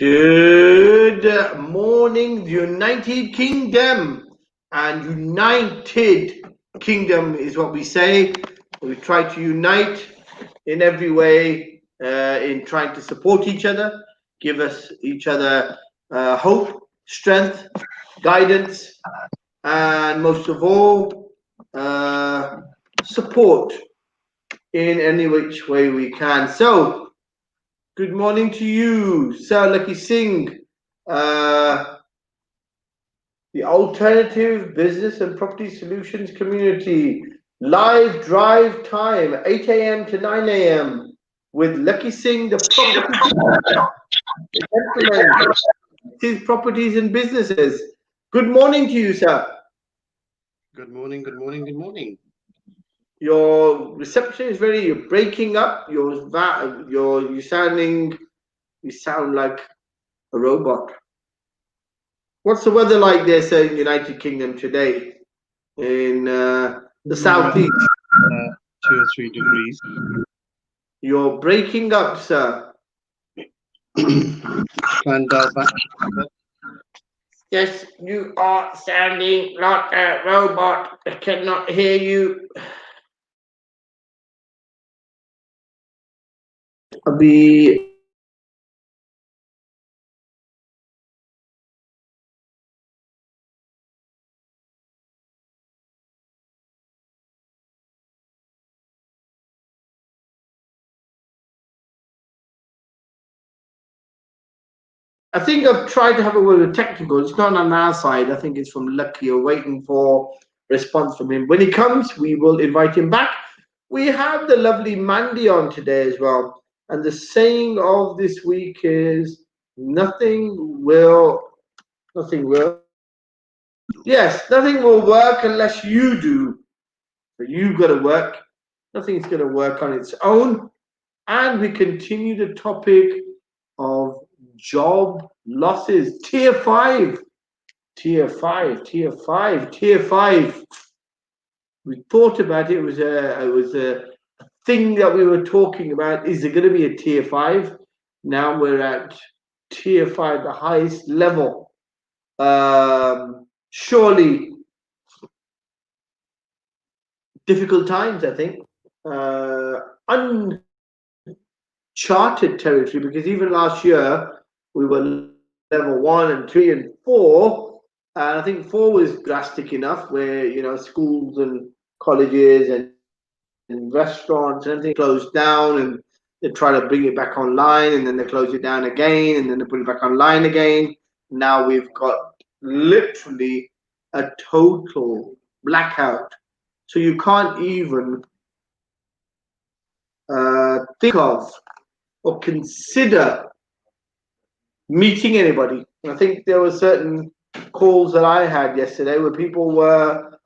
Good morning, United Kingdom. And United Kingdom is what we say. We try to unite in every way in trying to support each other, give us each other hope, strength, guidance, and most of all, support in any which way we can. So, good morning to you, Sir Lakhi Singh, the alternative business and property solutions community. Live drive time, 8 a.m. to 9 a.m. with Lakhi Singh, the property gentleman, his properties and businesses. Good morning to you, sir. Good morning, good morning, good morning. Your reception is very, you're breaking up. You sound like a robot. What's the weather like there, sir, in United Kingdom today? In the southeast? 2 or 3 degrees. You're breaking up, sir. And back. Yes, you are sounding like a robot. I cannot hear you. I think I've tried to have a word with technical. It's not on our side. I think it's from Lakhi. You're waiting for response from him. When he comes, we will invite him back. We have the lovely Mandy on today as well. And the saying of this week is nothing will. Yes, nothing will work unless you do. So you've got to work. Nothing's going to work on its own. And we continue the topic of job losses. Tier 5. We thought about it. It was a thing that we were talking about. Is there going to be a tier 5? Now we're at tier 5, the highest level. Surely difficult times, I think. Uncharted territory, because even last year we were level 1 and 3 and 4, and I think 4 was drastic enough, where schools and colleges and restaurants and everything closed down, and they try to bring it back online, and then they close it down again, and then they put it back online again. Now we've got literally a total blackout, so you can't even think of or consider meeting anybody. And I think there were certain calls that I had yesterday where people were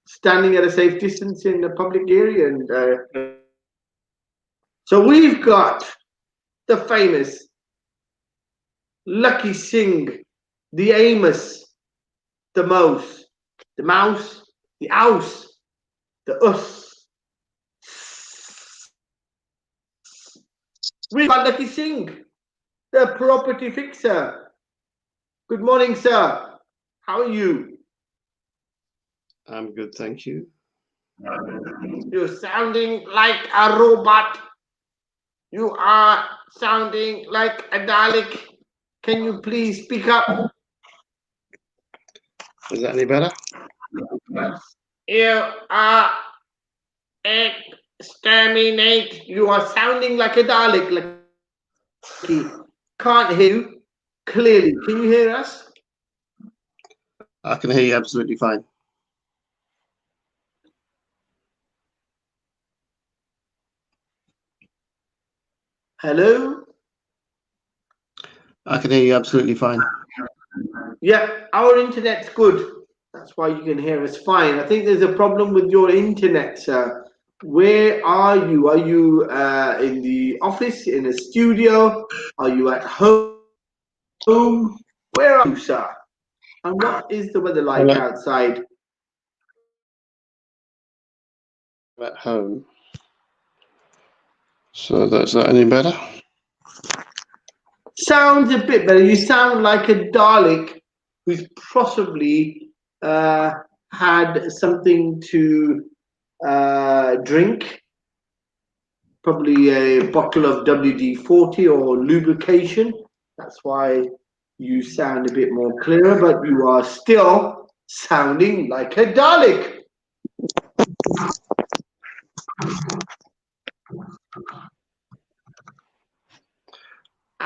standing at a safe distance in the public area. And so we've got the famous Lakhi Singh, the Amos, the Mouse, the Mouse, the Ouse, the Us. We've got Lakhi Singh, the property fixer. Good morning, sir. How are you? I'm good, thank you. You're sounding like a robot. You are sounding like a Dalek. Can you please speak up? Is that any better? You are exterminate. You are sounding like a Dalek. Can't hear you clearly. Can you hear us? I can hear you absolutely fine. Hello? I can hear you absolutely fine. Yeah, our internet's good. That's why you can hear us fine. I think there's a problem with your internet, sir. Where are you? Are you in the office, in a studio? Are you at home? Where are you, sir? And what is the weather like outside? I'm at home. So that's that any better? Sounds a bit better. You sound like a Dalek who's possibly had something to drink, probably a bottle of WD-40 or lubrication. That's why you sound a bit more clearer, but you are still sounding like a Dalek.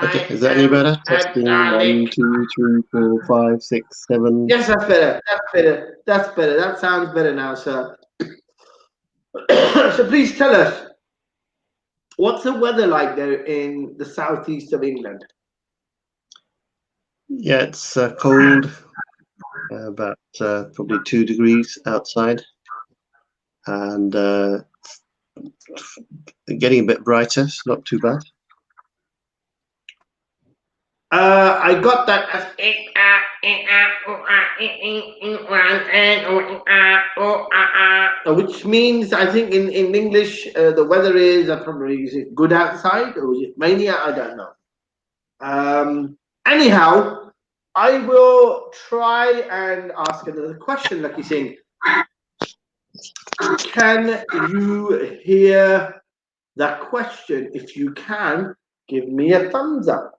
Okay, is that any better? Testing 1, 2, 3, 4, 5, 6, 7. Yes, that's better. That's better. That's better. That sounds better now, sir. So please tell us, what's the weather like there in the southeast of England? Yeah, it's cold, about probably 2 degrees outside, and getting a bit brighter. It's not too bad. I got that as which means I think in English the weather is probably, is it good outside or is it rainy? I don't know. Anyhow, I will try and ask another question, Lakhi Singh. Can you hear that question? If you can, give me a thumbs up.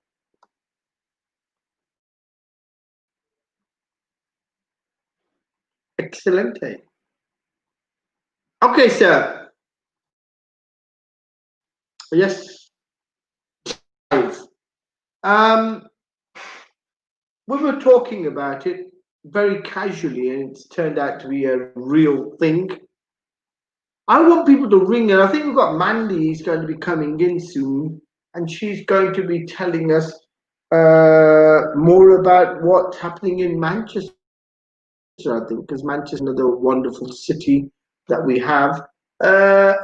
Excellent. Okay, sir. Yes. We were talking about it very casually, and it's turned out to be a real thing. I want people to ring, and I think we've got Mandy who's going to be coming in soon, and she's going to be telling us more about what's happening in Manchester, I think, because Manchester is another wonderful city that we have.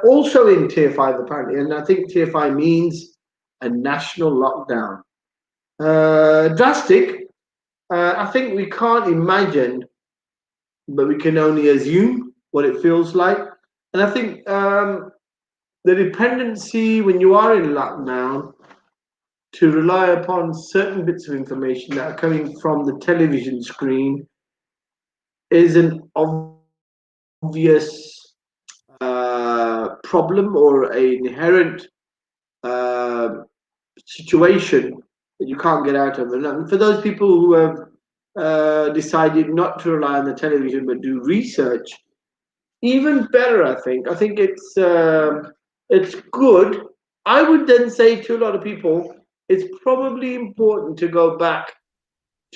Also in Tier 5, apparently, and I think Tier 5 means a national lockdown. Drastic. I think we can't imagine, but we can only assume what it feels like. And I think the dependency when you are in lockdown to rely upon certain bits of information that are coming from the television screen is an obvious problem or an inherent situation that you can't get out of. And for those people who have decided not to rely on the television but do research, even better. I think it's good. I would then say to a lot of people, it's probably important to go back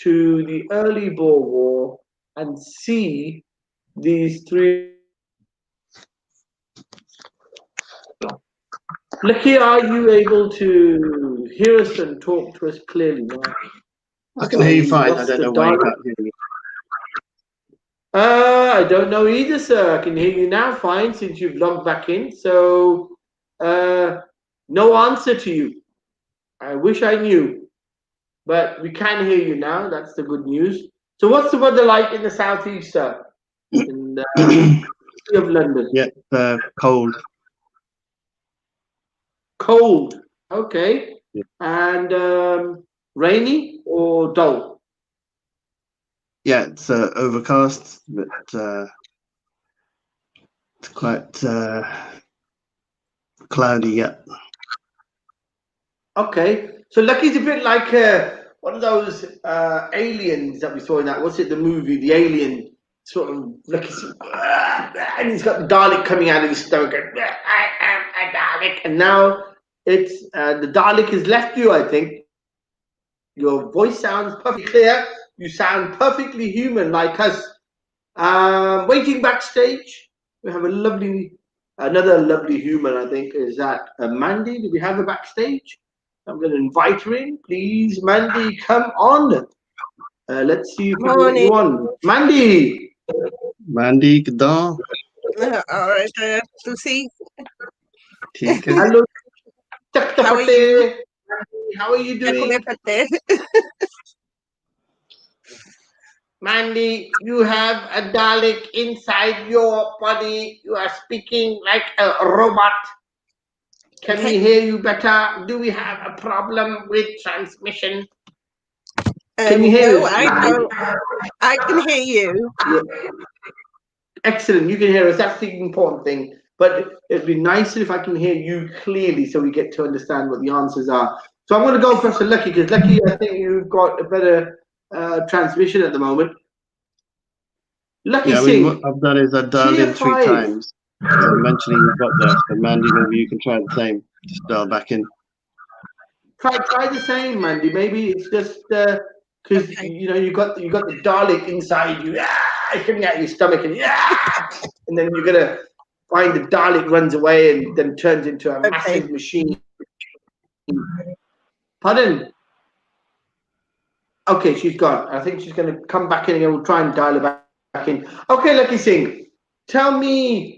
to the early Boer War and see these three. Lakhi, are you able to hear us and talk to us clearly now? I can hear you fine. I don't know why you can't hear me. I don't know either, sir. I can hear you now fine since you've logged back in. So, no answer to you. I wish I knew, but we can hear you now. That's the good news. So, what's the weather like in the southeast, sir? In the city of London? Yeah, cold. Cold. Okay. Yeah. And rainy or dull? Yeah, it's overcast, but it's quite cloudy. Yeah. Okay. So Lucky's a bit like one of those aliens that we saw in that. What's it? The movie, The Alien. Sort of Lucky, and he's got the Dalek coming out of his stomach. Going, I am a Dalek, and now it's the Dalek has left you. I think your voice sounds perfectly clear. You sound perfectly human, like us. Waiting backstage, we have another lovely human. I think is that Mandy. Do we have her backstage? I'm going to invite her in. Please, Mandy, come on. Let's see if we can get you on. Mandy! Mandy, Gda. All right, to see. Hello. How are you? How are you doing? Mandy, you have a Dalek inside your body. You are speaking like a robot. Can we hear you better? Do we have a problem with transmission? Can you hear No, us? I don't. I can hear you. Yeah. Excellent. You can hear us. That's the important thing. But it'd be nicer if I can hear you clearly so we get to understand what the answers are. So I'm going to go first to Lakhi, because Lakhi, I think you've got a better transmission at the moment. Lakhi Singh. What I've done is I've dialed in 3 times. So eventually you've got there. So Mandy, maybe you can try the same. Just dial back in. Try the same, Mandy. Maybe it's just because you know you got the Dalek inside you, coming out your stomach, and and then you're gonna find the Dalek runs away and then turns into a massive machine. Pardon? Okay, she's gone. I think she's gonna come back in again. We'll try and dial her back in. Okay, Lakhi Singh, tell me.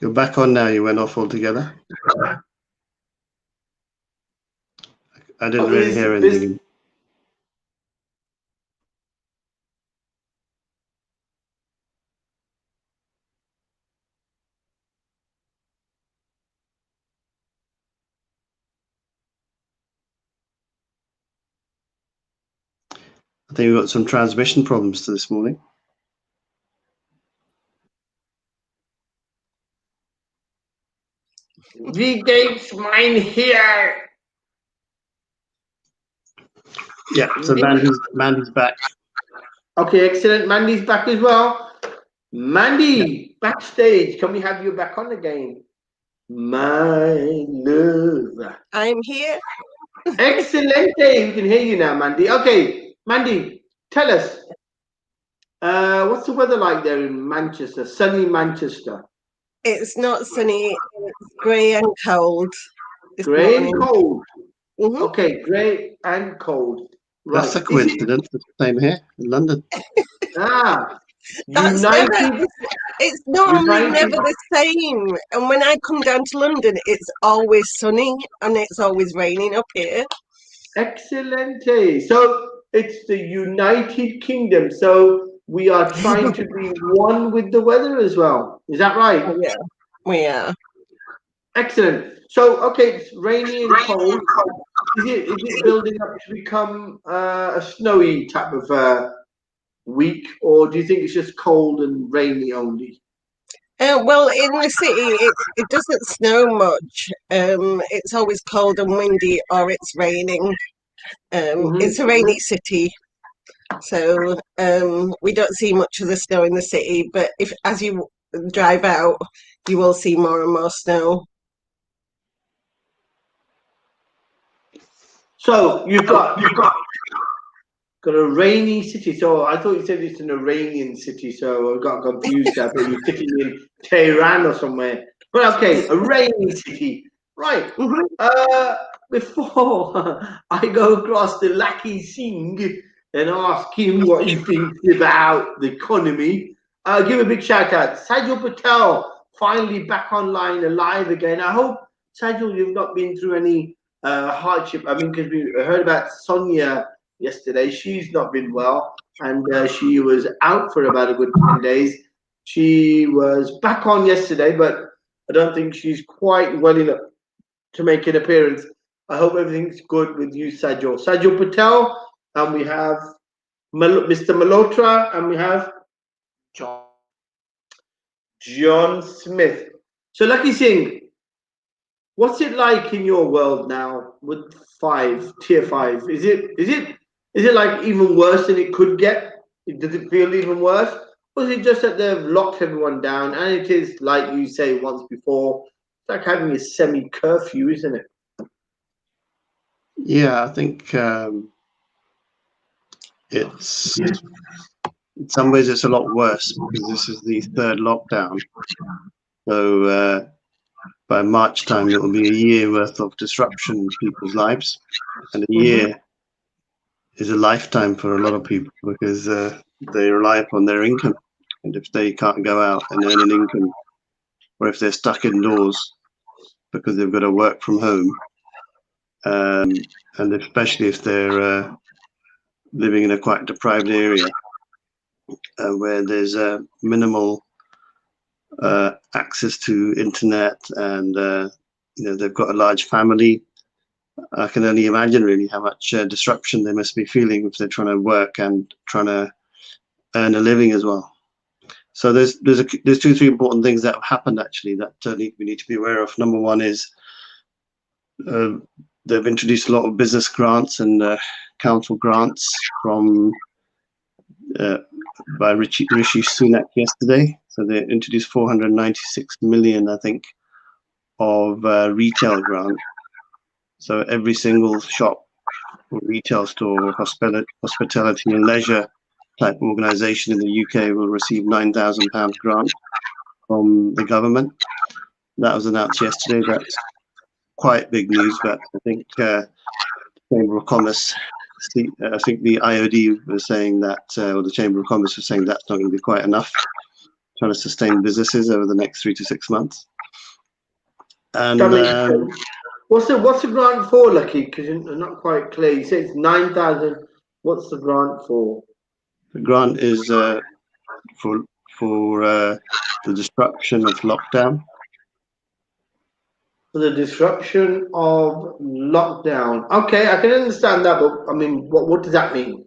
You're back on now. You went off altogether. I didn't really hear anything. I think we've got some transmission problems to this morning. Wie geht's mein here? Yeah, so Mandy's back. Okay, excellent. Mandy's back as well. Mandy, backstage. Can we have you back on again? My love. I'm here. Excellent. We can hear you now, Mandy. Okay, Mandy, tell us, what's the weather like there in Manchester? Sunny Manchester. It's not sunny. It's grey and cold. Grey and cold. Okay, grey and cold. Right. That's a coincidence. It's the same here in London. It's normally never the same. And when I come down to London, it's always sunny and it's always raining up here. Excellent. So it's the United Kingdom. So we are trying to be one with the weather as well. Is that right? Oh, yeah, we are. Excellent. So, okay, it's rainy and cold. Is it building up to become a snowy type of week, or do you think it's just cold and rainy only? Well, in the city, it doesn't snow much. It's always cold and windy, or it's raining. It's a rainy city, so we don't see much of the snow in the city. But as you drive out, you will see more and more snow. So you've got a rainy city. So I thought you said it's an Iranian city, so I got confused. I thought you were sitting in Tehran or somewhere. But okay, a rainy city. Right. Before I go across to Lakhi Singh and ask him what he thinks about the economy, I'll give a big shout out. Sajal Patel, finally back online, alive again. I hope, Sajal, you've not been through any hardship. I mean, because we heard about Sonia yesterday. She's not been well, and she was out for about a good 10 days. She was back on yesterday, but I don't think she's quite well enough to make an appearance. I hope everything's good with you, Sajal. Sajal Patel, and we have Mr. Malhotra, and we have John Smith. So, Lakhi Singh, what's it like in your world now with tier 5? Is it like even worse than it could get? Does it feel even worse? Or is it just that they've locked everyone down and it is, like you say once before, it's like having a semi-curfew, isn't it? Yeah, I think it's in some ways it's a lot worse because this is the 3rd lockdown. So by March time, it will be a year worth of disruption in people's lives, and a year is a lifetime for a lot of people because they rely upon their income, and if they can't go out and earn an income, or if they're stuck indoors because they've got to work from home, and especially if they're living in a quite deprived area where there's minimal access to internet, and they've got a large family. I can only imagine really how much disruption they must be feeling if they're trying to work and trying to earn a living as well. So there's 2-3 important things that have happened actually that we need to be aware of. Number one is they've introduced a lot of business grants and council grants from by Rishi Sunak yesterday. So they introduced 496 million, I think, of retail grant. So every single shop or retail store, hospitality and leisure type organisation in the UK will receive £9,000 grant from the government. That was announced yesterday. That's quite big news, but I think Chamber of Commerce, I think the IOD was saying that, or the Chamber of Commerce was saying that's not going to be quite enough, trying to sustain businesses over the next 3 to 6 months. And what's the grant for, Lakhi? Because you're not quite clear. You say it's 9,000. What's the grant for? The grant is for the disruption of lockdown. For the disruption of lockdown. Okay, I can understand that, but I mean, what does that mean?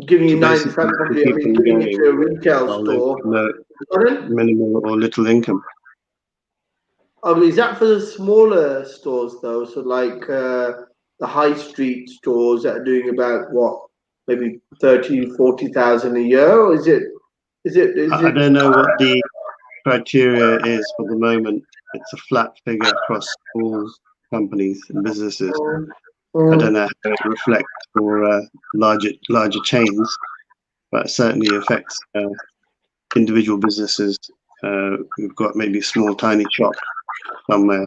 Giving you 9,000, probably, I mean, giving it to a retail store. No, minimal or little income. Oh, is that for the smaller stores though? So like the high street stores that are doing about what, maybe 30,000, 40,000 a year, or is it? I don't know what the criteria is for the moment. It's a flat figure across all companies and businesses. I don't know how it reflects for larger chains, but it certainly affects individual businesses who've got maybe a small, tiny shop somewhere.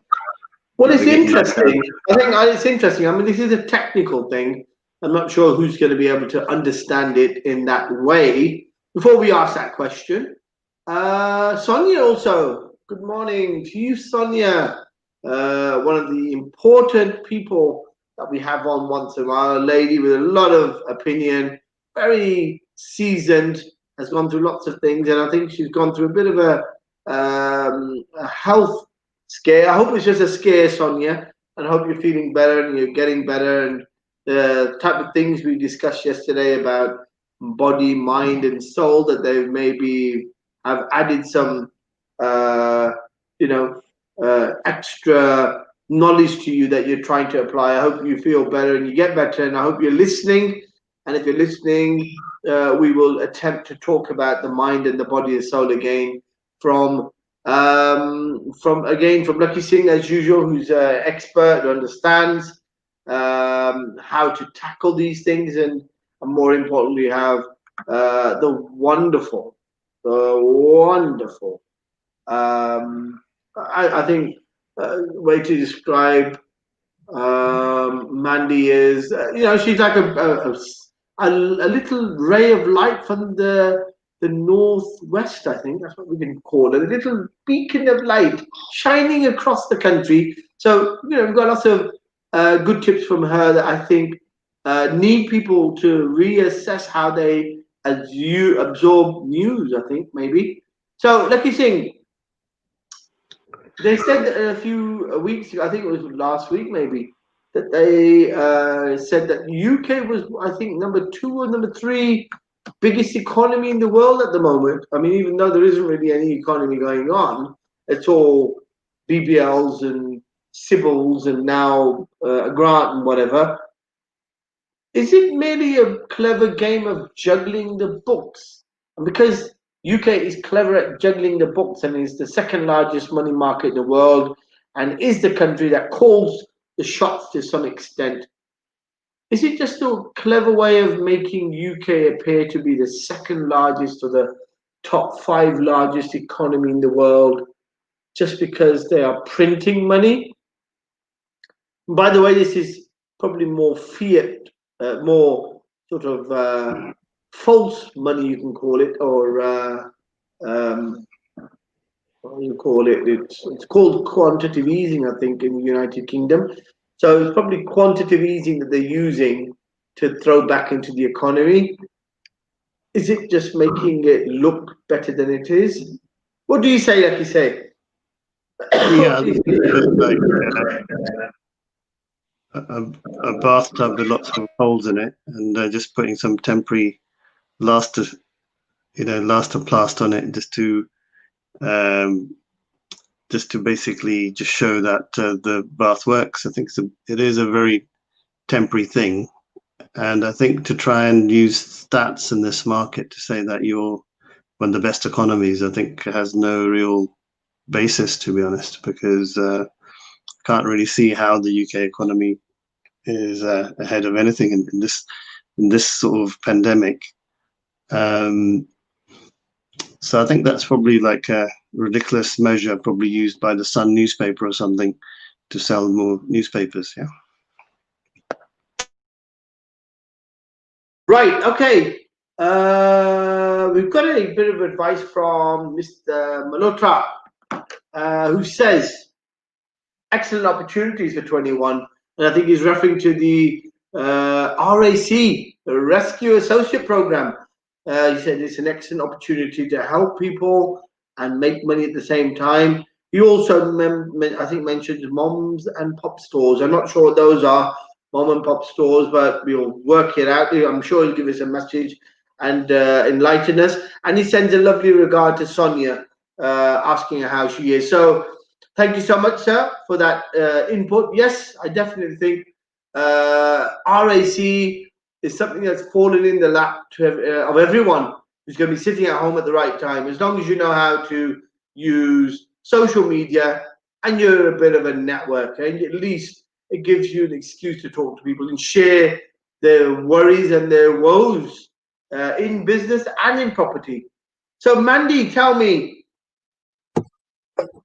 Well, it's interesting. I think it's interesting. I mean, this is a technical thing. I'm not sure who's going to be able to understand it in that way. Before we ask that question, Sonia also, good morning to you, Sonia. One of the important people that we have on once in a while, a lady with a lot of opinion, very seasoned, has gone through lots of things, and I think she's gone through a bit of a health scare. I hope it's just a scare, Sonia, and I hope you're feeling better and you're getting better, and the type of things we discussed yesterday about body, mind, and soul, that they maybe have added some, extra knowledge to you that you're trying to apply. I hope you feel better and you get better, and I hope you're listening. And if you're listening, we will attempt to talk about the mind and the body and soul again from Lakhi Singh, as usual, who's an expert who understands how to tackle these things, and more importantly, have the wonderful, I think way to describe Mandy is, she's like a little ray of light from the northwest. I think that's what we can call it, a little beacon of light shining across the country. So we've got lots of good tips from her that I think need people to reassess how they absorb news, I think, maybe. So, Lakhi Singh, they said a few weeks ago, I think it was last week maybe, that they said that UK was, I think, number 2 or number 3 biggest economy in the world at the moment. I mean, even though there isn't really any economy going on, it's all BBLs and Sybils and now a grant and whatever. Is it merely a clever game of juggling the books? And because UK is clever at juggling the books and is the second largest money market in the world and is the country that calls the shots to some extent, is it just a clever way of making UK appear to be the second largest or the top 5 largest economy in the world just because they are printing money? By the way, this is probably more fiat, more sort of false money, you can call it, or what do you call it? It's called quantitative easing, I think, in the United Kingdom. So it's probably quantitative easing that they're using to throw back into the economy. Is it just making it look better than it is? What do you say, Lakhi say? Yeah, I think it's a bit like a bathtub with lots of holes in it, and just putting some temporary plaster on it, just to basically just show that the bath works. I think it is a very temporary thing, and I think to try and use stats in this market to say that you're one of the best economies, I think has no real basis, to be honest, because can't really see how the UK economy is ahead of anything in this sort of pandemic. So I think that's probably like a ridiculous measure, probably used by the Sun newspaper or something to sell more newspapers. Yeah. Right. Okay. We've got a bit of advice from Mr. Malhotra, who says excellent opportunities for 21, and I think he's referring to the RAC, the Rescue Associate Program. He said it's an excellent opportunity to help people and make money at the same time. He also, I think, mentioned moms and pop stores. I'm not sure what those are, mom and pop stores, but we'll work it out. I'm sure he'll give us a message and enlighten us. And he sends a lovely regard to Sonia, asking her how she is. So thank you so much, sir, for that input. Yes, I definitely think RAC is something that's fallen in the lap of everyone who's going to be sitting at home at the right time. As long as you know how to use social media and you're a bit of a networker, and at least it gives you an excuse to talk to people and share their worries and their woes in business and in property. So, Mandy, tell me,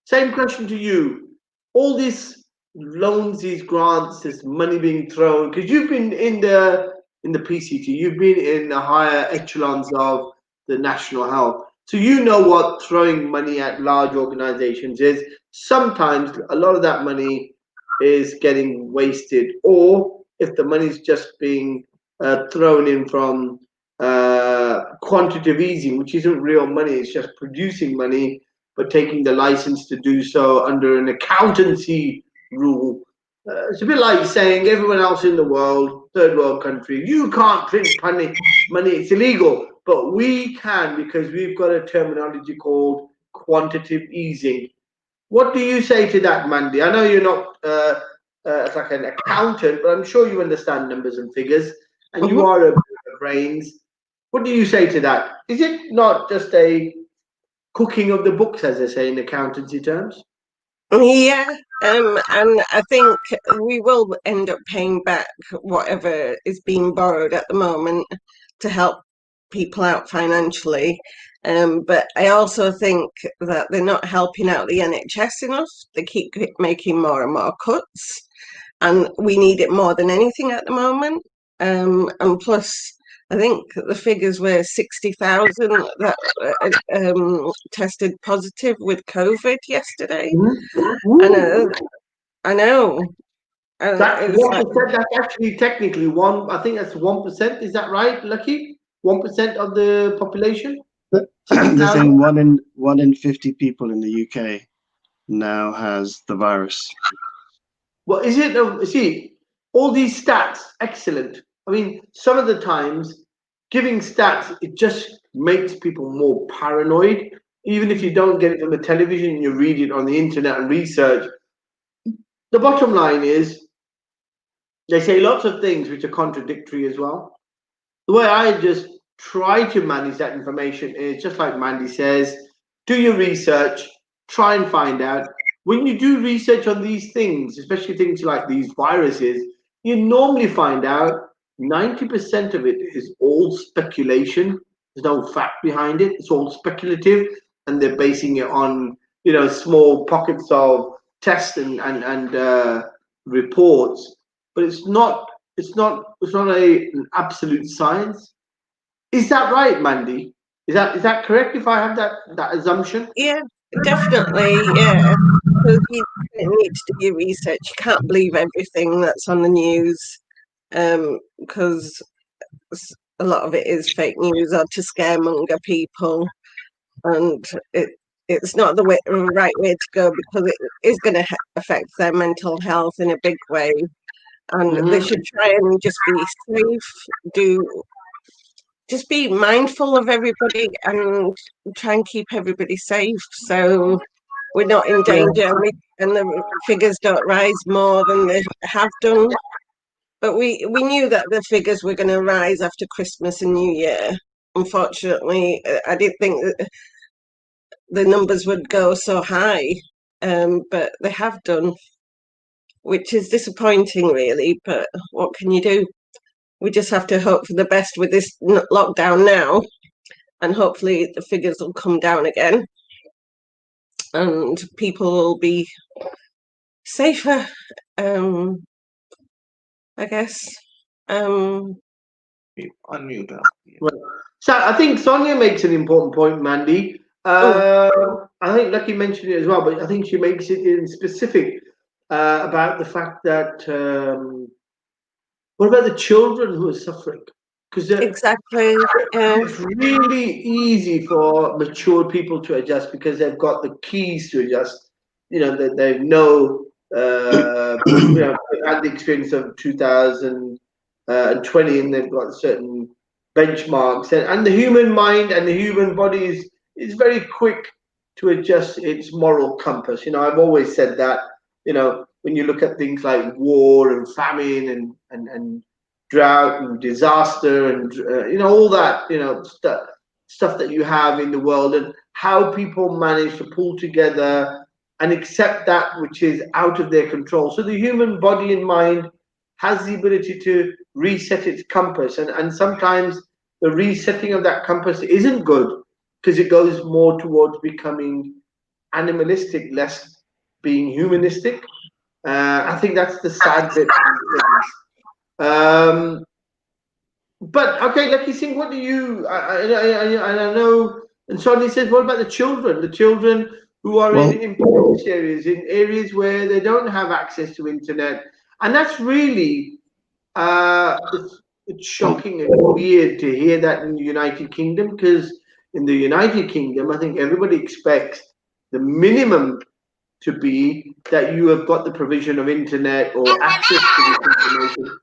same question to you. All these loans, these grants, this money being thrown, because you've been in the PCT, you've been in the higher echelons of the national health. So you know what throwing money at large organizations is. Sometimes a lot of that money is getting wasted, or if the money is just being thrown in from quantitative easing, which isn't real money, it's just producing money, but taking the license to do so under an accountancy rule. It's a bit like saying everyone else in the world, third world country, you can't print money, it's illegal. But we can, because we've got a terminology called quantitative easing. What do you say to that, Mandy? I know you're not like an accountant, but I'm sure you understand numbers and figures, and you are a bit of brains. What do you say to that? Is it not just a cooking of the books, as they say in accountancy terms? Yeah, and I think we will end up paying back whatever is being borrowed at the moment to help people out financially. But I also think that they're not helping out the NHS enough. They keep making more and more cuts, and we need it more than anything at the moment. And plus, I think the figures were 60,000 that tested positive with COVID yesterday. And I know. That's It was 1%. That's actually technically one. I think that's 1%. Is that right, Lakhi? 1% of the population. They're saying one in 50 people in the UK now has the virus. Well, is it? See, all these stats, excellent. I mean, some of the times giving stats, it just makes people more paranoid. Even if you don't get it from the television, you read it on the internet and research. The bottom line is, they say lots of things which are contradictory as well. The way I just try to manage that information is just like Mandy says, do your research, try and find out. When you do research on these things, especially things like these viruses, you normally find out 90% of it is all speculation. There's no fact behind it. It's all speculative, and they're basing it on, you know, small pockets of tests and reports. But it's not an absolute science. Is that right, Mandy? Is that correct if I have that assumption? Yeah, definitely, yeah. Because you need to do your research. You can't believe everything that's on the news, because a lot of it is fake news or to scaremonger people, and it's not the right way to go, because it is going to affect their mental health in a big way, and they should try and just be safe, just be mindful of everybody and try and keep everybody safe, so we're not in danger, and the figures don't rise more than they have done. But we knew that the figures were going to rise after Christmas and New Year. Unfortunately, I didn't think that the numbers would go so high, but they have done, which is disappointing, really. But what can you do? We just have to hope for the best with this lockdown now, and hopefully the figures will come down again and people will be safer, I guess. Unmute her. Right. So I think Sonia makes an important point, Mandy. I think Lakhi mentioned it as well, but I think she makes it in specific about the fact that what about the children who are suffering? Because exactly, it's really easy for mature people to adjust because they've got the keys to adjust. You know, they know, you know, they've had the experience of 2020, and they've got certain benchmarks, and the human mind and the human body is very quick to adjust its moral compass. You know, I've always said that, you know, when you look at things like war and famine and drought and disaster and you know, all that, you know, stuff that you have in the world, and how people manage to pull together and accept that which is out of their control. So the human body and mind has the ability to reset its compass, and sometimes the resetting of that compass isn't good, because it goes more towards becoming animalistic, less being humanistic. I think that's the sad bit. But okay, Lakhi Singh, what do you? I know. And Sonia says, what about the children? The children who are in impoverished areas, in areas where they don't have access to internet, and that's really it's shocking and weird to hear that in the United Kingdom, because in the United Kingdom, I think everybody expects the minimum to be that you have got the provision of internet or access to this information.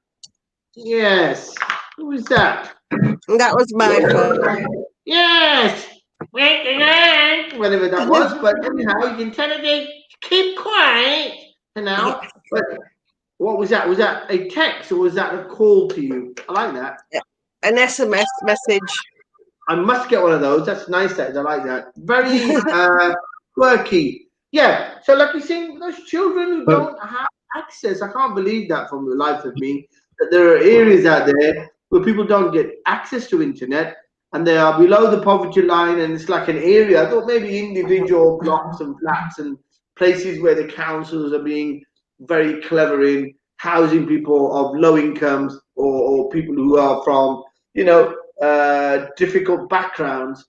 Yes. Who was that? that was my phone. Yes. Whatever that was, but anyhow, you can tell it to keep quiet for now. Yeah. But what was that? Was that a text or was that a call to you? I like that. Yeah. An SMS message. I must get one of those. That's nice. That I like that. Very quirky. Yeah. So, like you saying, those children who don't have access, I can't believe that from the life of me, that there are areas out there where people don't get access to internet, and they are below the poverty line, and it's like an area. I thought maybe individual blocks and flats and places where the councils are being very clever in housing people of low incomes, or people who are from, you know, difficult backgrounds.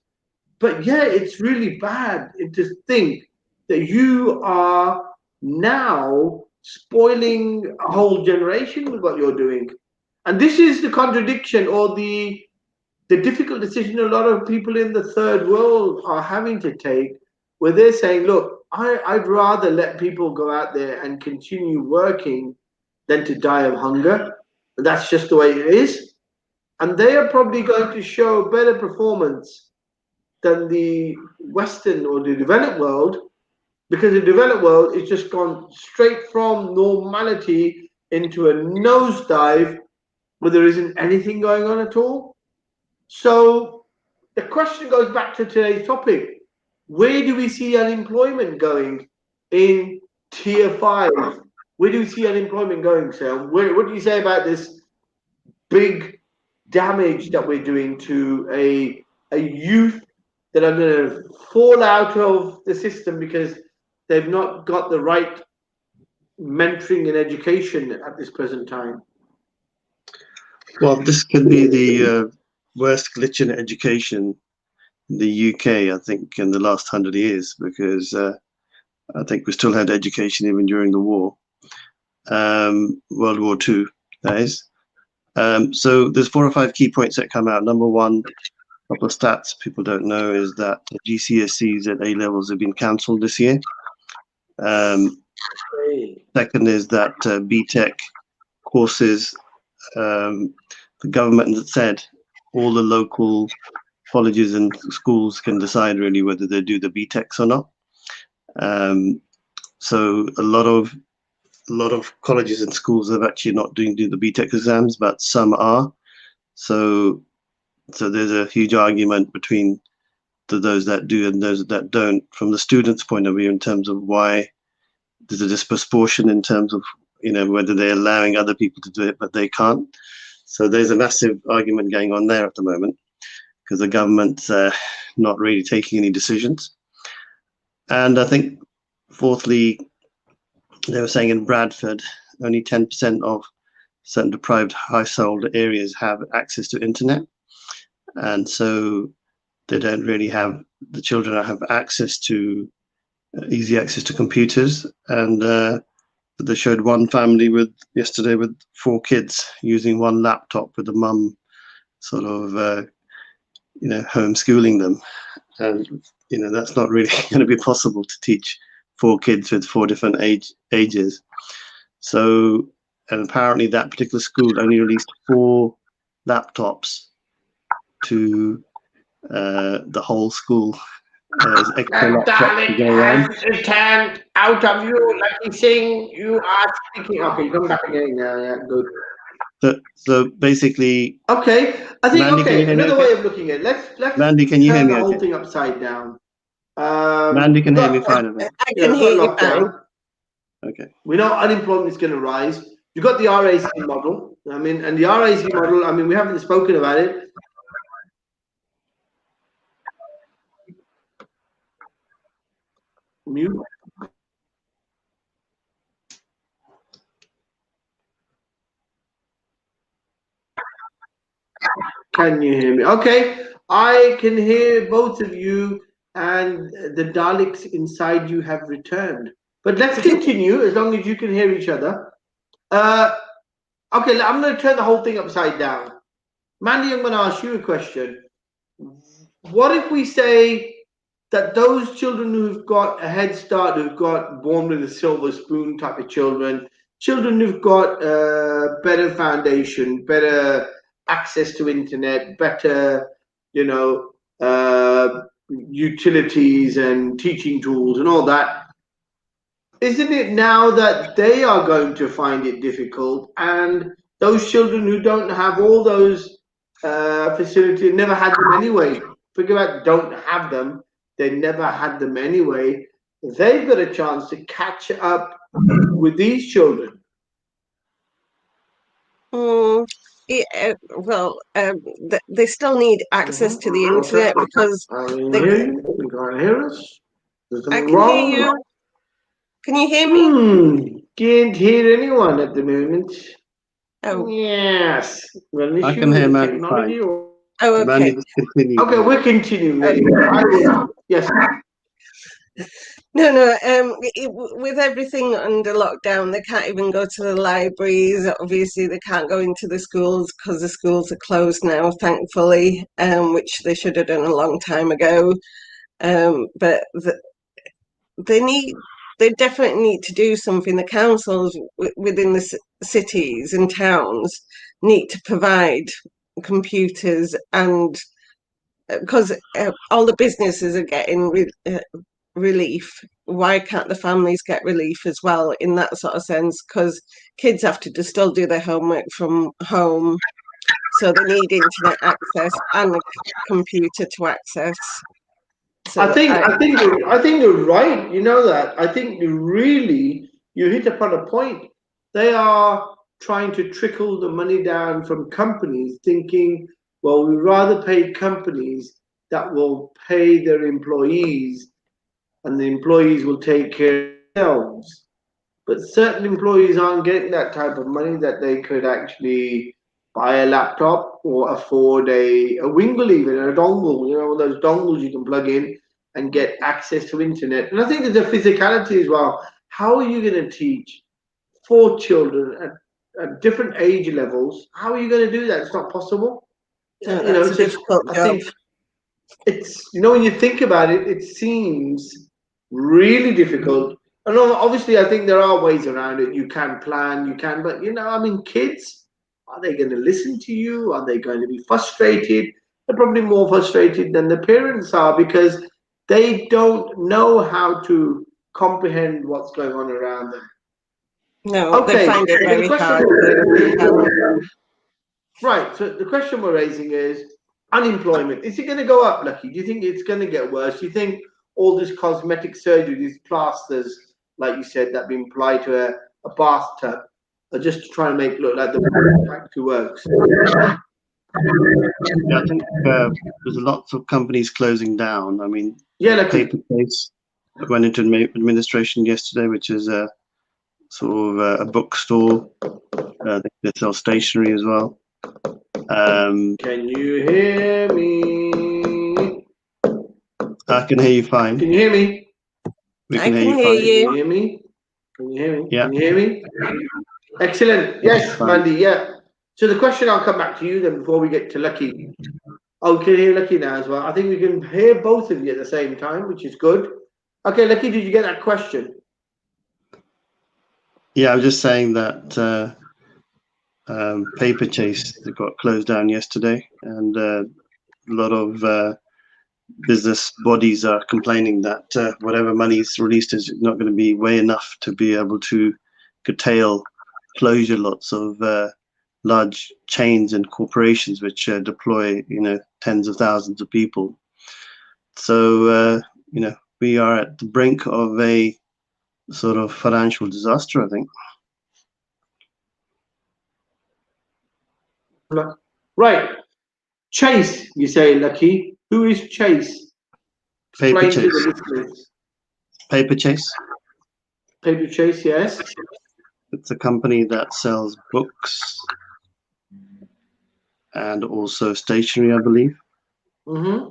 But yeah, it's really bad to think that you are now spoiling a whole generation with what you're doing. And this is the contradiction, or the difficult decision a lot of people in the third world are having to take, where they're saying, look, I'd rather let people go out there and continue working than to die of hunger. That's just the way it is. And they are probably going to show better performance than the Western or the developed world, because the developed world is just gone straight from normality into a nosedive where there isn't anything going on at all. So the question goes back to today's topic. Where do we see unemployment going in tier 5? Where do we see unemployment going, Sam? What do you say about this big damage that we're doing to a youth that are going to fall out of the system because they've not got the right mentoring and education at this present time? Well, this could be the worst glitch in education the UK, I think, in the last 100 years, because I think we still had education even during the war, World War II, that is. So there's 4 or 5 key points that come out. Number one, a couple of stats people don't know is that GCSEs at A levels have been cancelled this year. Second is that BTEC courses, the government has said all the local colleges and schools can decide really whether they do the BTECs or not. So a lot of colleges and schools are actually not doing the BTEC exams, but some are. So there's a huge argument between those that do and those that don't, from the students' point of view, in terms of why there's a disproportion in terms of, you know, whether they're allowing other people to do it, but they can't. So there's a massive argument going on there at the moment, because the government's not really taking any decisions. And I think, fourthly, they were saying in Bradford, only 10% of certain deprived household areas have access to internet. And so they don't really have, the children don't have access to, easy access to computers. And they showed one family yesterday with 4 kids using one laptop, with the mum sort of, you know, homeschooling them. And, you know, that's not really going to be possible to teach 4 kids with 4 different ages. So, and apparently that particular school only released 4 laptops to the whole school as extra laptops to go around. Returned out of you, Lakhi Singh. You are speaking. Okay, come back again. Yeah, good. So basically. Okay, I think Mandy, another way of looking at it. Let's Mandy, can you hear turn me? the whole Okay. thing upside down. Mandy can hear me fine. I can hear you fine. Okay. We know unemployment is going to rise. You've got the RAC model. I mean, and the RAC model, I mean, we haven't spoken about it. Mute. Can you hear me? Okay, I can hear both of you, and the Daleks inside you have returned. But let's continue as long as you can hear each other. Okay, I'm going to turn the whole thing upside down. Mandy, I'm going to ask you a question. What if we say that those children who've got a head start, who've got born with a silver spoon type of children who've got better foundation, better access to internet, better, you know, utilities and teaching tools and all that, isn't it now that they are going to find it difficult, and those children who don't have all those facilities, never had them anyway, forget about don't have them, they never had them anyway, they've got a chance to catch up with these children? They still need access to the internet because they you can't hear us. I can hear you. Can you hear me? Can't hear anyone at the moment. Oh. Yes. Well, I can hear Mandy fine. Oh, okay. Mandy, just continue. Okay, we're continuing. Yes. No. With everything under lockdown, they can't even go to the libraries. Obviously, they can't go into the schools because the schools are closed now, thankfully, which they should have done a long time ago. But they definitely need to do something. The councils within the cities and towns need to provide computers, and because all the businesses are getting relief, why can't the families get relief as well in that sort of sense? Because kids have to still do their homework from home, so they need internet access and a computer to access. So I think you're right. You know that. I think you hit upon a point. They are trying to trickle the money down from companies, thinking, well, we'd rather pay companies that will pay their employees, and the employees will take care of themselves. But certain employees aren't getting that type of money that they could actually buy a laptop or afford a wingle, even a dongle, you know, those dongles you can plug in and get access to internet. And I think there's a physicality as well. How are you going to teach 4 children at different age levels? How are you going to do that? It's not possible. No, You know, that's a difficult I job. think it's, you know, when you think about it, it seems really difficult. And obviously, I think there are ways around it. You can plan, you can, but you know, I mean, kids, are they going to listen to you? Are they going to be frustrated? They're probably more frustrated than the parents are because they don't know how to comprehend what's going on around them. No, they Okay, find it so the very question, hard to help. right? So the question we're raising is unemployment. Is it going to go up, Lucky? Do you think it's going to get worse? Do you think all this cosmetic surgery, these plasters, like you said, that been applied to a bathtub, are just to try and make it look like the factory works? Yeah, I think there's lots of companies closing down. I mean, Yeah, Lucky. Paper Chase went into administration yesterday, which is a sort of a bookstore. They sell stationery as well. Can you hear me? I can hear you fine. Can you hear me? We I can hear can you hear fine. Can you you. hear me? Can you hear me? Yeah. Can you hear me? Excellent. Yes, Fine. Mandy. Yeah. So the question, I'll come back to you then before we get to Lucky. Oh, can you hear Lucky now as well? I think we can hear both of you at the same time, which is good. Okay, Lucky, did you get that question? Yeah, I'm just saying that Paper Chase got closed down yesterday, and a lot of business bodies are complaining that whatever money is released is not going to be way enough to be able to curtail closure lots of large chains and corporations which deploy, you know, tens of thousands of people. So, you know, we are at the brink of a sort of financial disaster, I think. Right. Chase, you say, Lucky. Who is Chase? Paper Explain to Chase. the listeners. Paper Chase. Paper Chase, yes. It's a company that sells books and also stationery, I believe. Mm-hmm.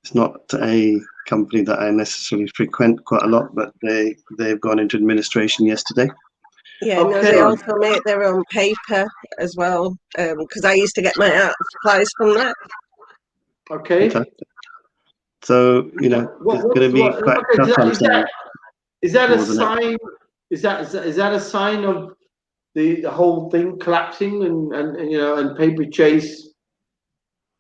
It's not a company that I necessarily frequent quite a lot, but they've gone into administration yesterday. Yeah, no, Okay. they also make their own paper as well, because I used to get my art supplies from that. Okay. Fantastic. So, you know, it's going to be quite tough, I'm saying. Is that a for the next- sign? Is that a sign of the whole thing collapsing and you know, and Paper Chase,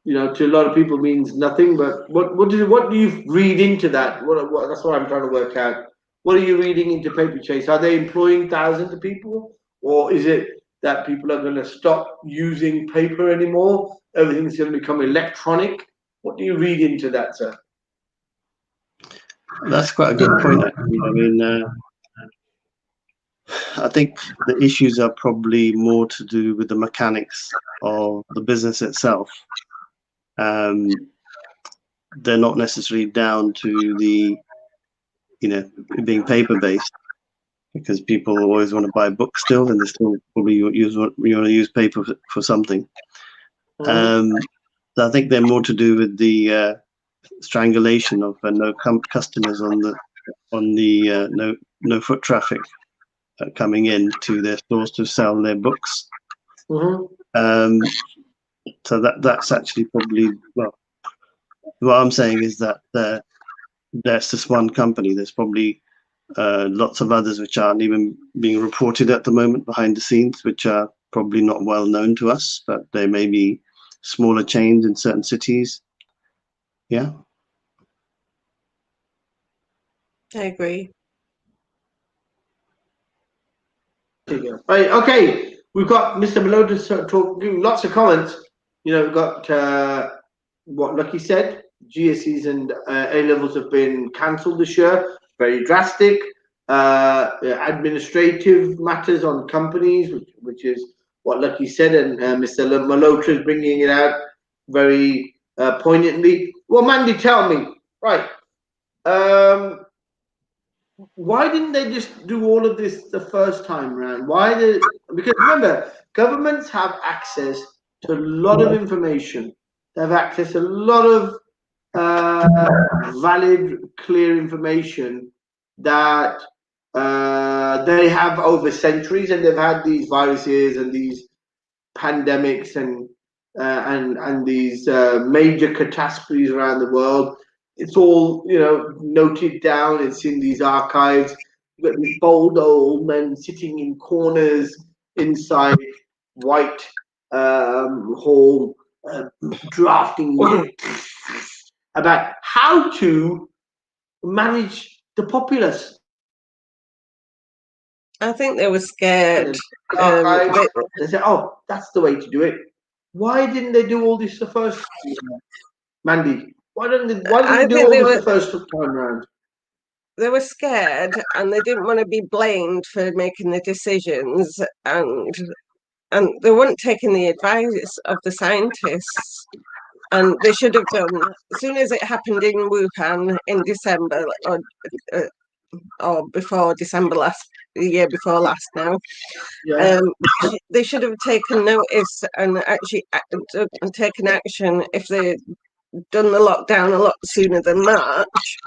you know, to a lot of people means nothing. But what do you read into that? What that's what I'm trying to work out. What are you reading into Paper Chase? Are they employing thousands of people, or is it that people are going to stop using paper anymore? Everything's going to become electronic. What do you read into that, sir? That's quite a good point, actually. I mean, I think the issues are probably more to do with the mechanics of the business itself. They're not necessarily down to the, you know, being paper-based, because people always want to buy books still, and they still probably want to use paper for something. So I think they're more to do with the strangulation of no customers on the no foot traffic coming in to their stores to sell their books. Mm-hmm. So that's actually probably, well, what I'm saying is that that's just one company. There's probably lots of others which aren't even being reported at the moment behind the scenes, which are probably not well known to us, but they may be smaller chains in certain cities. Yeah. I agree. Right, okay, we've got Mr. Melodis talking lots of comments. You know, we've got what Lucky said. GCSEs and A levels have been cancelled this year. Very drastic. Administrative matters on companies, which is what Lucky said, and Mr. Malhotra is bringing it out very poignantly. Well, Mandy, tell me, right? Why didn't they just do all of this the first time round? Because remember, governments have access to a lot of information. They have access to a lot of valid, clear information that they have over centuries, and they've had these viruses and these pandemics and these major catastrophes around the world. It's all, you know, noted down. It's in these archives. You've got these bold old men sitting in corners inside white hall, drafting about how to manage the populace. I think they were scared. They said, "Oh, that's the way to do it." Why didn't they do all this the first time, Mandy? Why didn't they do all this the first time around? They were scared, and they didn't want to be blamed for making the decisions, and they weren't taking the advice of the scientists. And they should have done, as soon as it happened in Wuhan in December, or before December the year before last now. Yeah. They should have taken notice and actually taken action if they'd done the lockdown a lot sooner than March,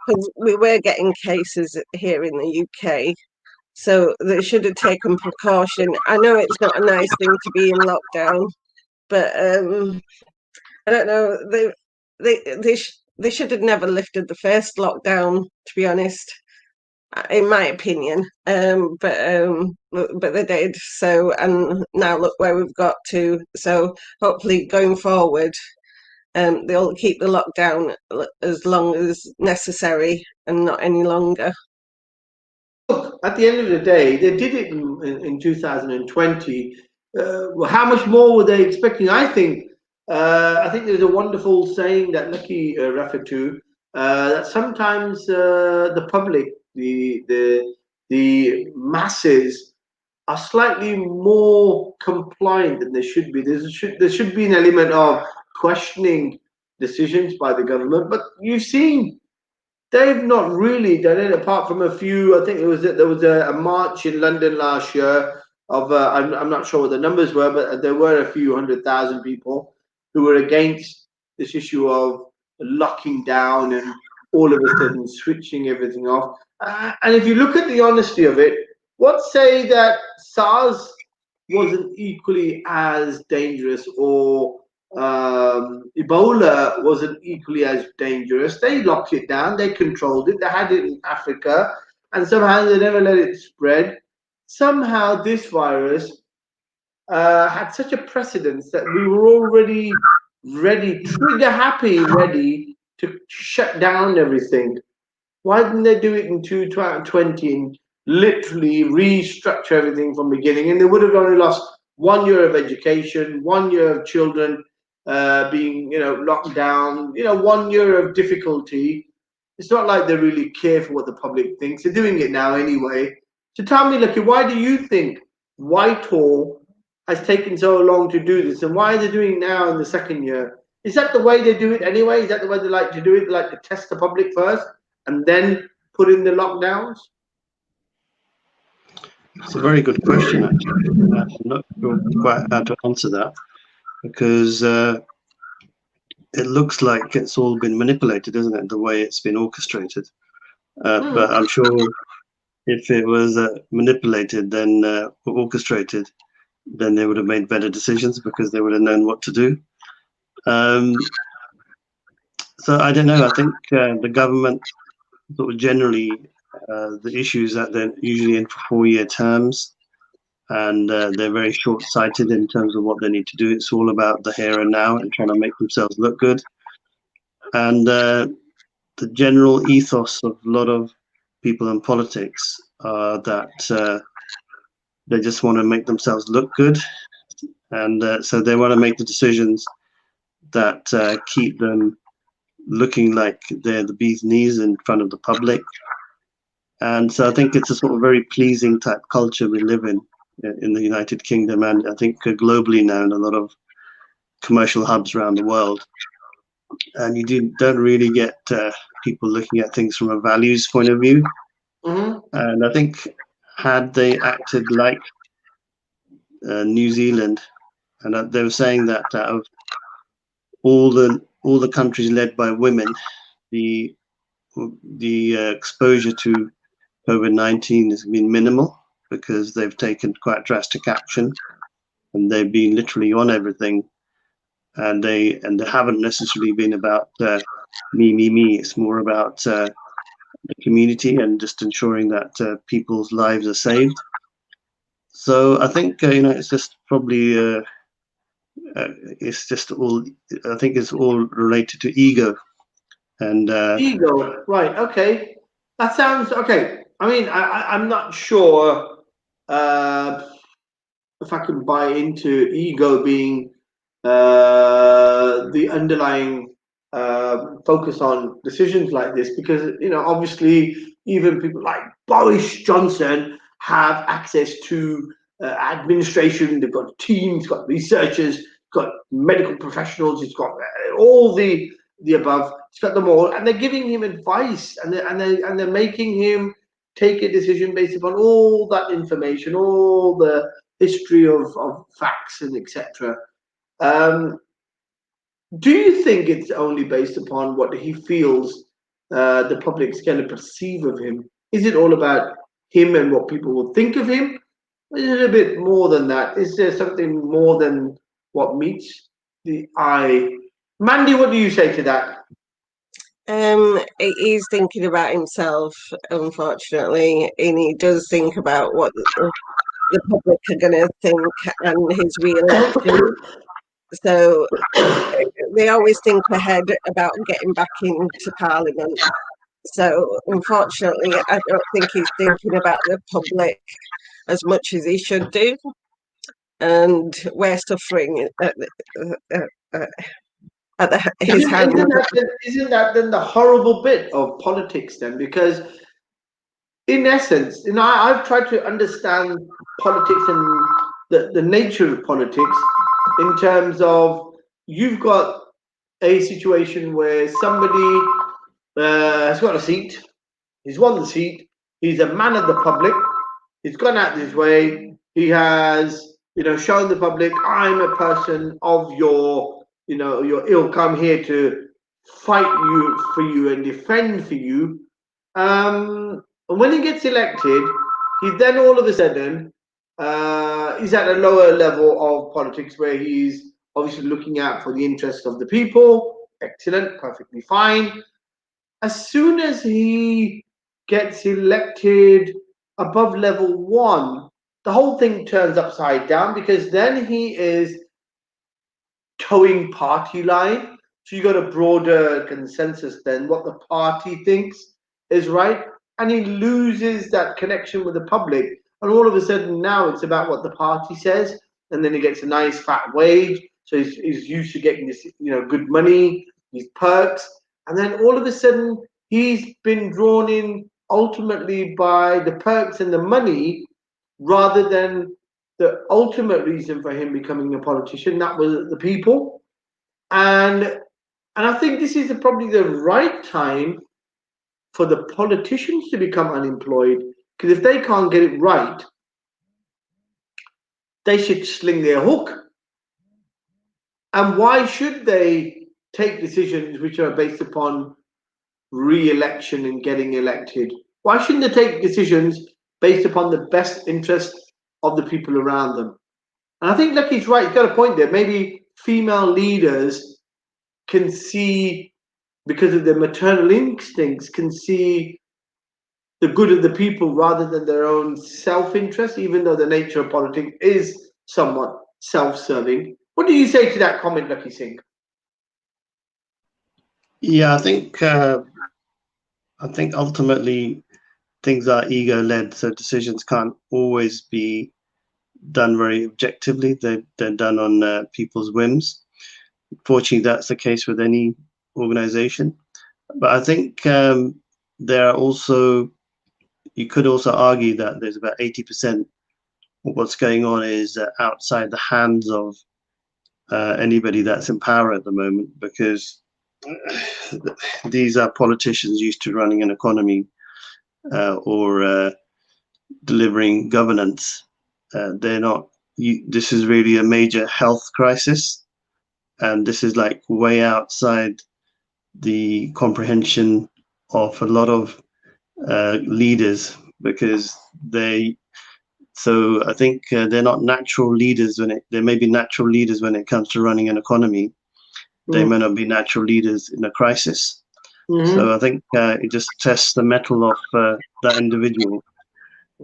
because we were getting cases here in the UK. So they should have taken precaution. I know it's not a nice thing to be in lockdown, but I don't know. They should have never lifted the first lockdown, to be honest, in my opinion. But they did. So, and now look where we've got to. So hopefully going forward, they'll keep the lockdown as long as necessary and not any longer. Look, at the end of the day, they did it in 2020. How much more were they expecting? I think there's a wonderful saying that Lakhi referred to, that sometimes the public, the masses, are slightly more compliant than they should be. There should be an element of questioning decisions by the government, but you've seen they've not really done it, apart from a few. I think there was a march in London last year of I'm not sure what the numbers were, but there were a few 100,000 people who were against this issue of locking down and all of a sudden switching everything off. And if you look at the honesty of it, what say that SARS wasn't equally as dangerous, or Ebola wasn't equally as dangerous? They locked it down, they controlled it, they had it in Africa, and somehow they never let it spread. Somehow this virus had such a precedence that we were already ready, trigger happy, ready to shut down everything. Why didn't they do it in 2020 and literally restructure everything from the beginning? And they would have only lost 1 year of education, 1 year of children being, locked down, 1 year of difficulty. It's not like they really care for what the public thinks. They're doing it now anyway. So tell me, Lucky, why do you think Whitehall has taken so long to do this, and why are they doing it now in the second year? Is that the way they do it anyway? Is that the way they like to do it? They like to test the public first and then put in the lockdowns? It's a very good question, actually. I'm not sure quite how to answer that, because it looks like it's all been manipulated, isn't it, the way it's been orchestrated? But I'm sure if it was manipulated, then orchestrated, then they would have made better decisions, because they would have known what to do. So I don't know. I think the government sort of generally, the issues that they're usually in for 4-year terms, and they're very short-sighted in terms of what they need to do. It's all about the here and now and trying to make themselves look good. And the general ethos of a lot of people in politics are that they just want to make themselves look good, and so they want to make the decisions that keep them looking like they're the bee's knees in front of the public. And so I think it's a sort of very pleasing type culture we live in the United Kingdom, and I think globally now in a lot of commercial hubs around the world. And you don't really get people looking at things from a values point of view. And I think had they acted like New Zealand and they were saying that out of all the countries led by women, the exposure to COVID-19 has been minimal because they've taken quite drastic action, and they've been literally on everything, and they haven't necessarily been about me. It's more about the community and just ensuring that people's lives are saved. So I think it's just probably it's just all, I think it's all related to ego. And ego, right? Okay, that sounds okay. I mean, I'm not sure if I can buy into ego being the underlying focus on decisions like this, because obviously even people like Boris Johnson have access to administration. They've got teams, got researchers, got medical professionals. It's got all the above. It's got them all, and they're giving him advice, and they're making him take a decision based upon all that information, all the history of facts and etc. Do you think it's only based upon what he feels the public's going to perceive of him? Is it all about him and what people will think of him? Is it a bit more than that? Is there something more than what meets the eye? Mandy, what do you say to that? He's thinking about himself, unfortunately, and he does think about what the public are going to think and his re-election. So they always think ahead about getting back into Parliament. So unfortunately, I don't think he's thinking about the public as much as he should do. And we're suffering at his hands. Isn't that then the horrible bit of politics then? Because in essence, I've tried to understand politics and the nature of politics in terms of you've got a situation where somebody has got a seat, he's won the seat, he's a man of the public, he's gone out this way, he has shown the public, I'm a person of your your ilk, I'm here to fight for you and defend for you. And when he gets elected, he then all of a sudden he's at a lower level of politics where he's obviously looking out for the interests of the people. Excellent, perfectly fine. As soon as he gets elected above level 1, the whole thing turns upside down, because then he is towing party line. So you got a broader consensus then what the party thinks is right, and he loses that connection with the public, and all of a sudden now it's about what the party says, and then he gets a nice fat wage, so he's used to getting this good money, these perks, and then all of a sudden he's been drawn in ultimately by the perks and the money rather than the ultimate reason for him becoming a politician, that was the people. And I think this is probably the right time for the politicians to become unemployed, because if they can't get it right, they should sling their hook. And why should they take decisions which are based upon re-election and getting elected? Why shouldn't they take decisions based upon the best interests of the people around them? And I think Lakhi's right, he's got a point there. Maybe female leaders can see, because of their maternal instincts, can see the good of the people rather than their own self-interest, even though the nature of politics is somewhat self-serving. What do you say to that comment, Lakhi Singh? Yeah, I think ultimately things are ego-led, so decisions can't always be done very objectively. They're done on people's whims. Fortunately, that's the case with any organization. But I think there are also, you could also argue that there's about 80% of what's going on is outside the hands of anybody that's in power at the moment, because these are politicians used to running an economy or delivering governance. They're not this is really a major health crisis, and this is like way outside the comprehension of a lot of leaders, because so I think they're not natural leaders they may be natural leaders when it comes to running an economy. They may not be natural leaders in a crisis. So I think it just tests the mettle of that individual.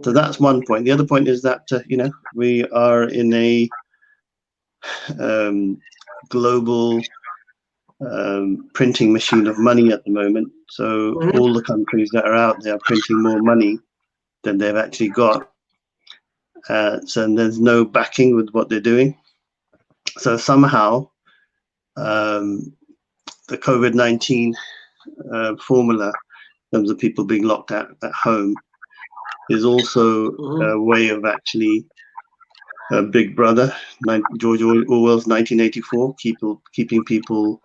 So that's one point. The other point is that, we are in a global printing machine of money at the moment. So all the countries that are out there are printing more money than they've actually got. So there's no backing with what they're doing. So somehow the COVID-19 formula, in terms of people being locked out at home, is also a way of actually Big Brother, George Orwell's 1984, keeping people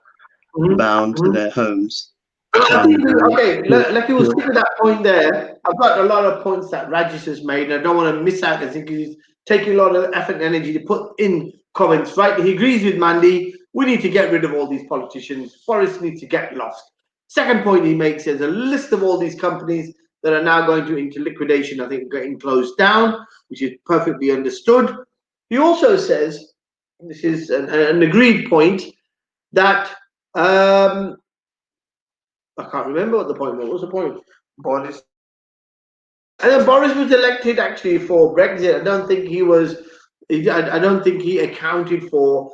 bound to their homes. Okay, like you will stick with that point there. I've got a lot of points that Rajesh has made, and I don't want to miss out. I think he's taking a lot of effort and energy to put in comments, right? He agrees with Mandy. We need to get rid of all these politicians. Forests need to get lost. Second point he makes is a list of all these companies that are now going into liquidation, I think getting closed down, which is perfectly understood. He also says, this is an agreed point, that I can't remember what the point was. What's the point? Boris. And then Boris was elected actually for Brexit. I don't think he was. I don't think he accounted for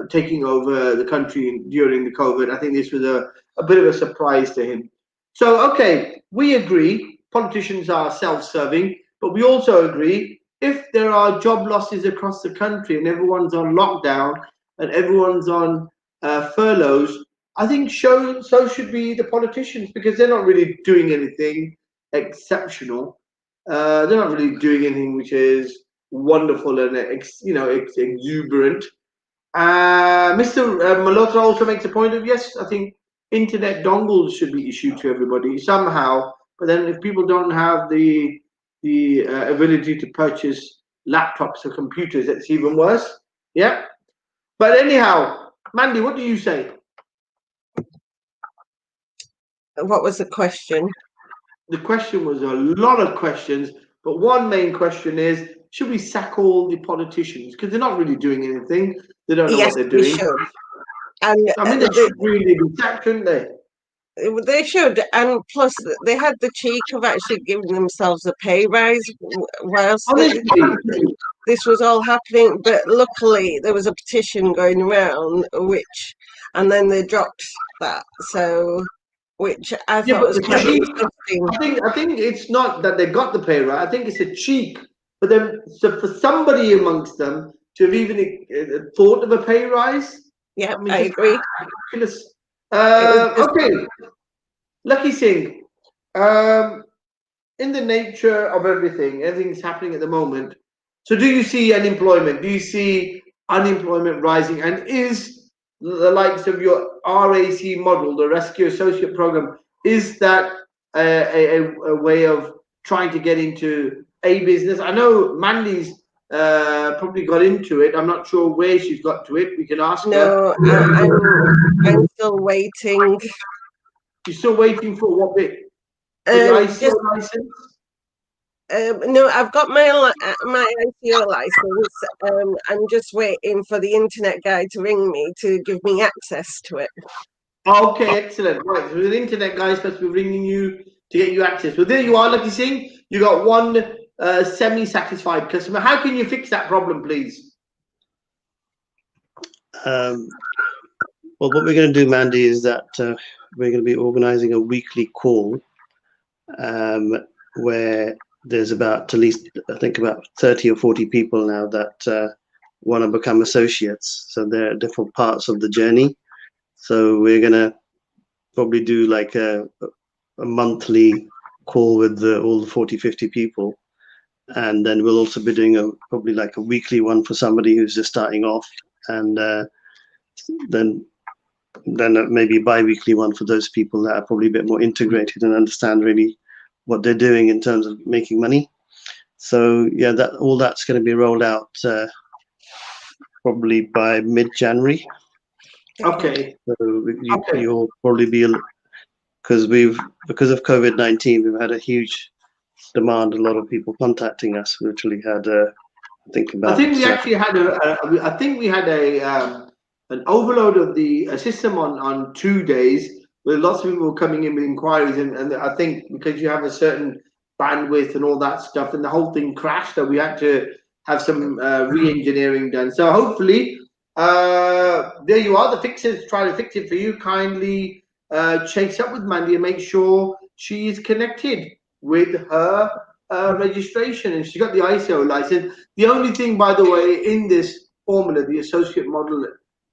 taking over the country during the COVID. I think this was a bit of a surprise to him. So, okay, we agree politicians are self-serving, but we also agree if there are job losses across the country and everyone's on lockdown and everyone's on furloughs, I think so should be the politicians, because they're not really doing anything exceptional. They're not really doing anything which is wonderful and exuberant. Mr. Malhotra also makes a point of, yes, I think internet dongles should be issued to everybody somehow. But then if people don't have the ability to purchase laptops or computers, it's even worse. Yeah. But anyhow, Mandy, what do you say? What was the question? The question was a lot of questions, but one main question is, should we sack all the politicians? Because they're not really doing anything. They don't know what they're doing. We should. And I mean, they should really be sacked, shouldn't they? They should. And plus, they had the cheek of actually giving themselves a pay rise whilst this was all happening. But luckily, there was a petition going around, and then they dropped that. So, which I thought was quite interesting. I think it's not that they got the pay rise. I think it's a cheek. But then, so for somebody amongst them to have even thought of a pay rise, yeah, I agree. Okay, Lakhi Singh, in the nature of everything's happening at the moment. So do you see unemployment? Do you see unemployment rising? And is the likes of your RAC model, the Rescue Associate Program, is that a way of trying to get into a business? I know Mandy's probably got into it. I'm not sure where she's got to it. We can ask her. No, I'm still waiting. You're still waiting for what bit? For your ICO license? No, I've got my ICO license. I'm just waiting for the internet guy to ring me to give me access to it. Okay, excellent. Right, so the internet guy is supposed to be ringing you to get you access. Well, there you are, Lakhi Singh. You got one semi-satisfied customer. How can you fix that problem, please? Well, what we're going to do, Mandy, is that we're going to be organizing a weekly call where there's about at least, I think, about 30 or 40 people now that want to become associates. So they're at different parts of the journey. So we're going to probably do like a monthly call with all the 40, 50 people. And then we'll also be doing probably like a weekly one for somebody who's just starting off. And then maybe a bi-weekly one for those people that are probably a bit more integrated and understand really what they're doing in terms of making money. So yeah, that all that's going to be rolled out probably by mid-January. Okay. So you'll probably be, because of COVID-19, we've had a huge demand. A lot of people contacting us. We literally had I think we actually had an overload of the system on 2 days, with lots of people coming in with inquiries, and I think because you have a certain bandwidth and all that stuff, and the whole thing crashed, so we had to have some re-engineering done. So hopefully, there you are. The fixers try to fix it for you. Kindly chase up with Mandy and make sure she is connected with her registration, and she got the ISO license. The only thing, by the way, in this formula, the associate model,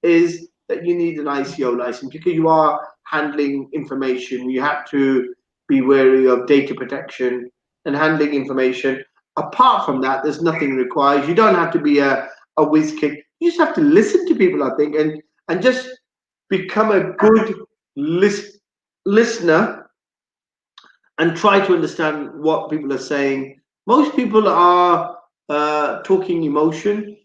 is that you need an ICO license because you are handling information. You have to be wary of data protection and handling information. Apart from that, there's nothing required. You don't have to be a whiz kid. You just have to listen to people, I think, and just become a good listener and try to understand what people are saying. Most people are talking emotion,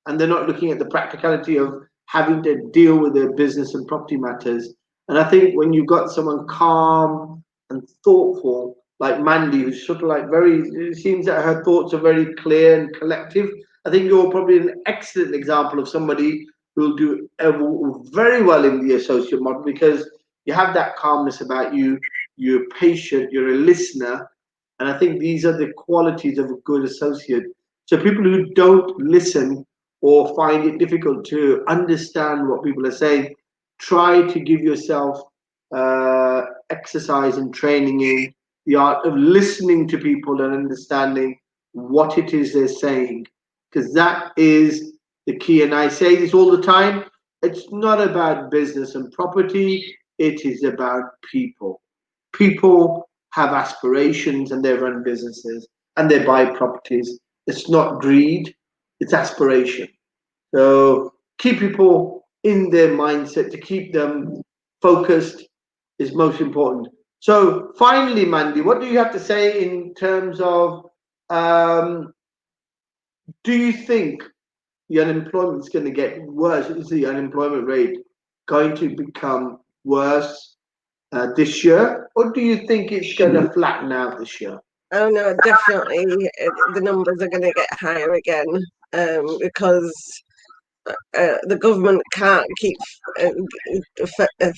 and they're not looking at the practicality of having to deal with their business and property matters. And I think when you've got someone calm and thoughtful, like Mandy, who's sort of like it seems that her thoughts are very clear and collective. I think you're probably an excellent example of somebody who'll do very well in the associate model, because you have that calmness about you. You're patient, you're a listener. And I think these are the qualities of a good associate. So people who don't listen or find it difficult to understand what people are saying, try to give yourself exercise and training in the art of listening to people and understanding what it is they're saying, because that is the key. And I say this all the time, it's not about business and property, it is about people. People have aspirations and they run businesses and they buy properties. It's not greed, it's aspiration. So keep people in their mindset, to keep them focused is most important. So finally, Mandy, what do you have to say in terms of do you think the unemployment is going to get worse? Is the unemployment rate going to become worse this year, or do you think it's going to flatten out this year? Oh no, definitely the numbers are going to get higher again, because the government can't keep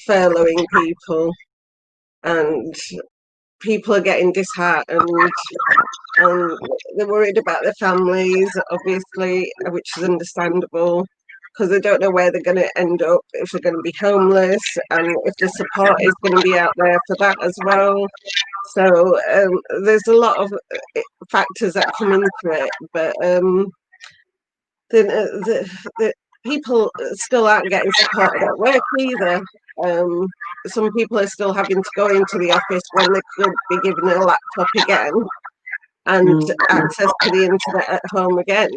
furloughing people, and people are getting disheartened, and they're worried about their families, obviously, which is understandable, because they don't know where they're going to end up, if they're going to be homeless, and if the support is going to be out there for that as well. So there's a lot of factors that come into it, but the people still aren't getting supported at work either. Some people are still having to go into the office when they could be given a laptop again and access to the internet at home again,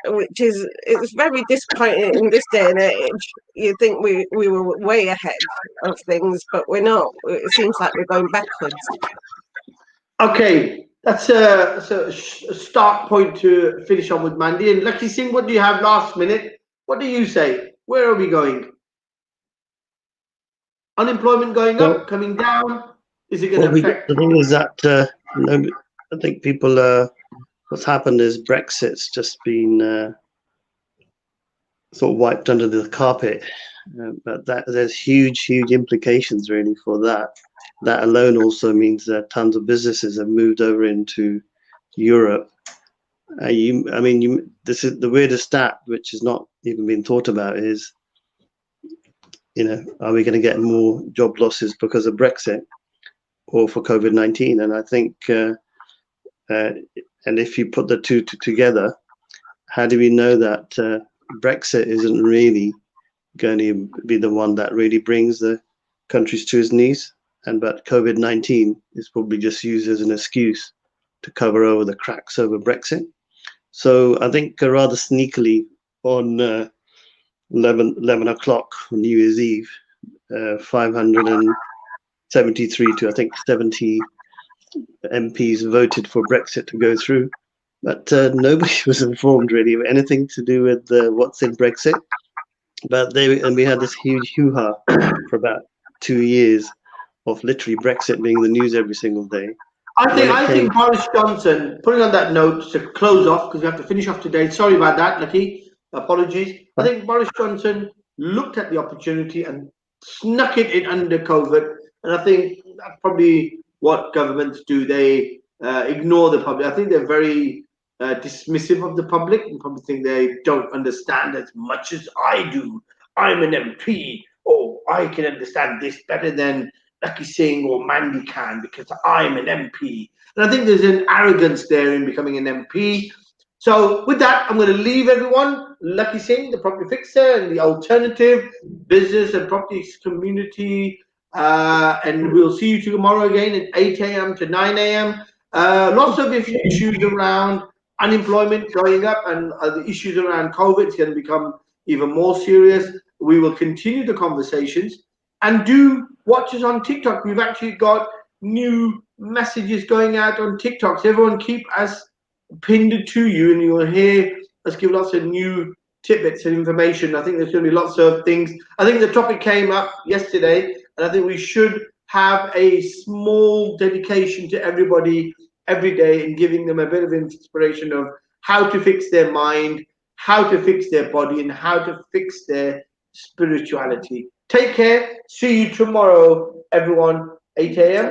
which is, it's very disappointing in this day and age. You'd think we were way ahead of things, but we're not. It seems like we're going backwards. Okay, that's a start point to finish on with, Mandy. And Lakhi Singh, what do you have last minute? What do you say? Where are we going? Unemployment going up, coming down? Is it going to affect? The thing is that I think people, what's happened is Brexit's just been sort of wiped under the carpet, but there's huge implications really for that. That alone also means that tons of businesses have moved over into Europe. This is the weirdest stat, which has not even been thought about, is, are we going to get more job losses because of Brexit or for COVID-19? And I think, and if you put the two together, how do we know that Brexit isn't really going to be the one that really brings the countries to its knees? But COVID-19 is probably just used as an excuse to cover over the cracks over Brexit. So I think rather sneakily on 11 o'clock on New Year's Eve, 573 to I think 73 MPs voted for Brexit to go through, but nobody was informed really of anything to do with what's in Brexit. But we had this huge hoo-ha for about 2 years of literally Brexit being in the news every single day. I think Boris Johnson, putting on that note to close off, because we have to finish off today. Sorry about that, Lakhi. Apologies. I think Boris Johnson looked at the opportunity and snuck it in under COVID. And I think that's probably what governments do. They ignore the public. I think they're very dismissive of the public and probably think they don't understand as much as I do. I'm an MP. Oh, I can understand this better than Lakhi Singh or Mandy can because I'm an MP. And I think there's an arrogance there in becoming an MP. So with that, I'm going to leave everyone. Lakhi Singh, the property fixer, and the alternative business and property community. And we'll see you tomorrow again at 8 a.m. to 9 a.m. Lots of issues around unemployment going up and the issues around COVID is going to become even more serious. We will continue the conversations and do watch us on TikTok. We've actually got new messages going out on TikTok. So everyone keep us pinned to you and you'll hear us give lots of new tidbits and information. I think there's going to be lots of things. I think the topic came up yesterday and I think we should have a small dedication to everybody every day and giving them a bit of inspiration of how to fix their mind, how to fix their body, and how to fix their spirituality. Take care. See you tomorrow, everyone, 8 a.m.